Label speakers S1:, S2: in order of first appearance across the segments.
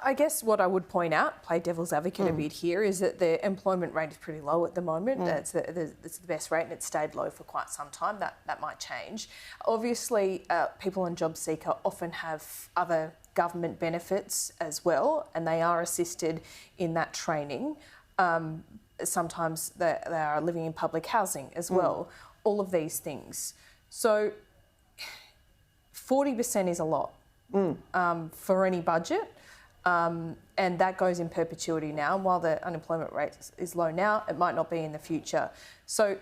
S1: I guess what I would point out, play devil's advocate a bit here, is that the employment rate is pretty low at the moment. It's the best rate and it's stayed low for quite some time. That might change. Obviously, people on JobSeeker often have other government benefits as well, and they are assisted in that training. Sometimes they are living in public housing as well, all of these things. So 40% is a lot for any budget, and that goes in perpetuity now. And while the unemployment rate is low now, it might not be in the future. So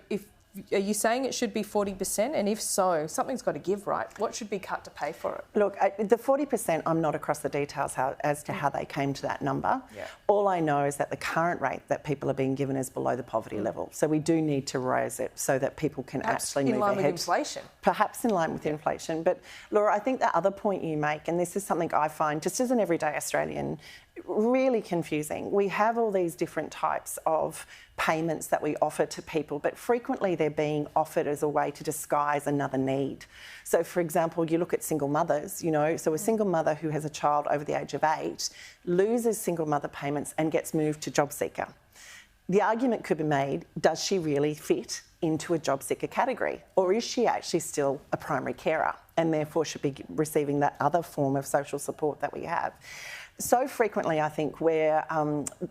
S1: are you saying it should be 40%? And if so, something's got to give, right? What should be cut to pay for it?
S2: Look, the 40%, I'm not across the details as to how they came to that number.
S1: Yeah.
S2: All I know is that the current rate that people are being given is below the poverty level. So we do need to raise it so that people can actually move ahead.
S1: In line with inflation.
S2: Perhaps in line with inflation. But Laura, I think the other point you make, and this is something I find just as an everyday Australian really confusing. We have all these different types of payments that we offer to people, but frequently they're being offered as a way to disguise another need. So, for example, you look at single mothers, so a single mother who has a child over the age of 8 loses single mother payments and gets moved to JobSeeker. The argument could be made, does she really fit into a JobSeeker category? Or is she actually still a primary carer and therefore should be receiving that other form of social support that we have? So frequently, I think, where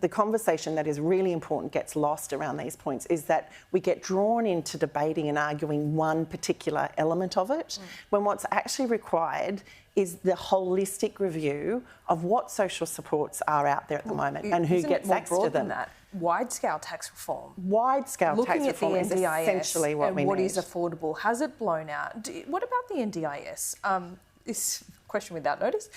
S2: the conversation that is really important gets lost around these points is that we get drawn into debating and arguing one particular element of it, when what's actually required is the holistic review of what social supports are out there at the moment and who gets access to them.
S1: Wide-scale tax reform.
S2: Wide-scale tax reform is essentially what we need.
S1: What is affordable? Has it blown out? What about the NDIS? This question without notice.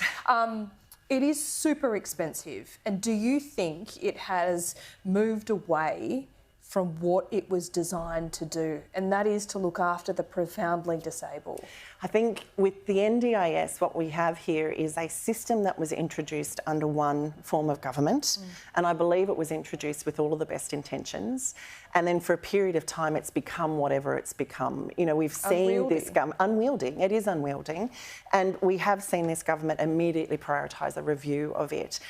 S1: It is super expensive. And do you think it has moved away from what it was designed to do, and that is to look after the profoundly disabled?
S2: I think with the NDIS, what we have here is a system that was introduced under one form of government, and I believe it was introduced with all of the best intentions. And then for a period of time, it's become whatever it's become. We've seen this unwielding. It is unwielding. And we have seen this government immediately prioritise a review of it.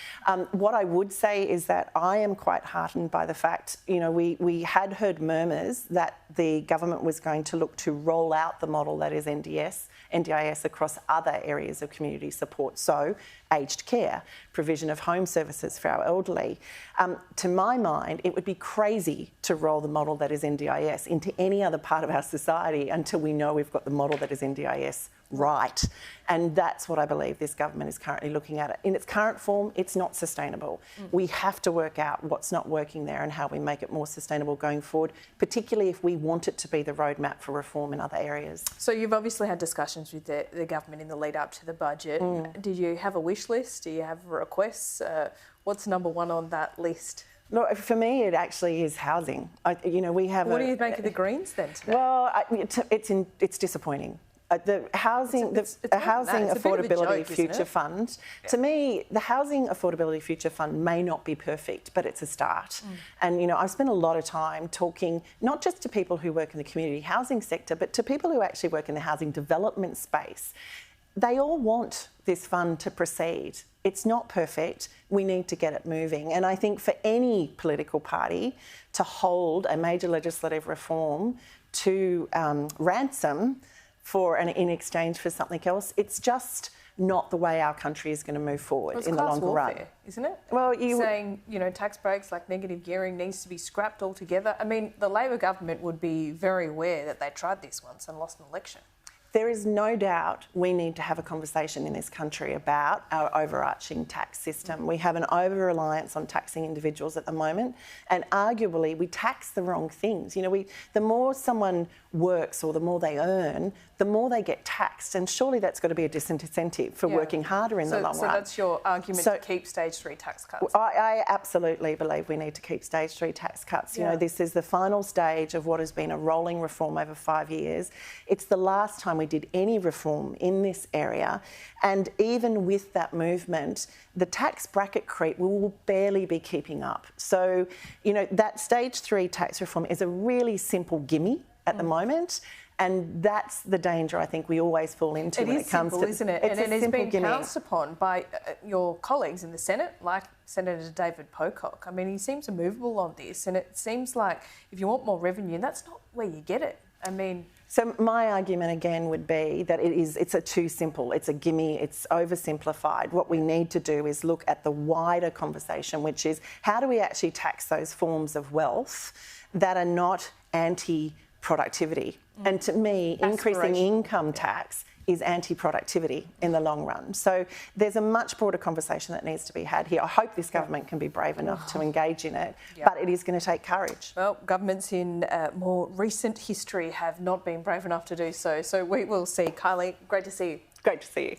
S2: What I would say is that I am quite heartened by the fact, we had heard murmurs that the government was going to look to roll out the model that is NDIS across other areas of community support. So aged care, provision of home services for our elderly. To my mind, it would be crazy to roll the model that is NDIS into any other part of our society until we know we've got the model that is NDIS right. And that's what I believe this government is currently looking at. In its current form, it's not sustainable. We have to work out what's not working there and how we make it more sustainable going forward, particularly if we want it to be the roadmap for reform in other areas.
S1: So you've obviously had discussions with the government in the lead up to the budget. Did you have a wish list? Do you have requests? What's number one on that list?
S2: Look, for me, it actually is housing. We have.
S1: What do you make of the Greens then today?
S2: Well, it's disappointing. The housing affordability future fund. To me, the housing affordability future fund may not be perfect, but it's a start. And I've spent a lot of time talking not just to people who work in the community housing sector, but to people who actually work in the housing development space. They all want this fund to proceed. It's not perfect. We need to get it moving. And I think for any political party to hold a major legislative reform to ransom in exchange for something else, it's just not the way our country is going to move forward in the longer run.
S1: Isn't it?
S2: Well,
S1: saying, tax breaks like negative gearing needs to be scrapped altogether. I mean, the Labor government would be very aware that they tried this once and lost an election.
S2: There is no doubt we need to have a conversation in this country about our overarching tax system. We have an over-reliance on taxing individuals at the moment, and arguably we tax the wrong things. The more someone works or the more they earn, the more they get taxed, and surely that's got to be a disincentive for working harder in the long run.
S1: So that's your argument to keep stage 3 tax cuts?
S2: I absolutely believe we need to keep stage 3 tax cuts. This is the final stage of what has been a rolling reform over 5 years. It's the last time we did any reform in this area, and even with that movement, the tax bracket creep will barely be keeping up. So, that stage 3 tax reform is a really simple gimme at the moment, And that's the danger I think we always fall into when it comes to...
S1: It is simple, isn't it?
S2: It's
S1: and it has been
S2: gimme.
S1: pounced upon by your colleagues in the Senate, like Senator David Pocock. I mean, he seems immovable on this, and it seems like if you want more revenue, that's not where you get it. I mean...
S2: So my argument again would be that it's too simple, it's a gimme, it's oversimplified. What we need to do is look at the wider conversation, which is how do we actually tax those forms of wealth that are not anti-productivity? And to me, increasing income tax is anti-productivity in the long run. So there's a much broader conversation that needs to be had here. I hope this government can be brave enough to engage in it, but it is going to take courage.
S1: Well, governments in more recent history have not been brave enough to do so. So we will see. Kylie, great to see you.
S2: Great to see you.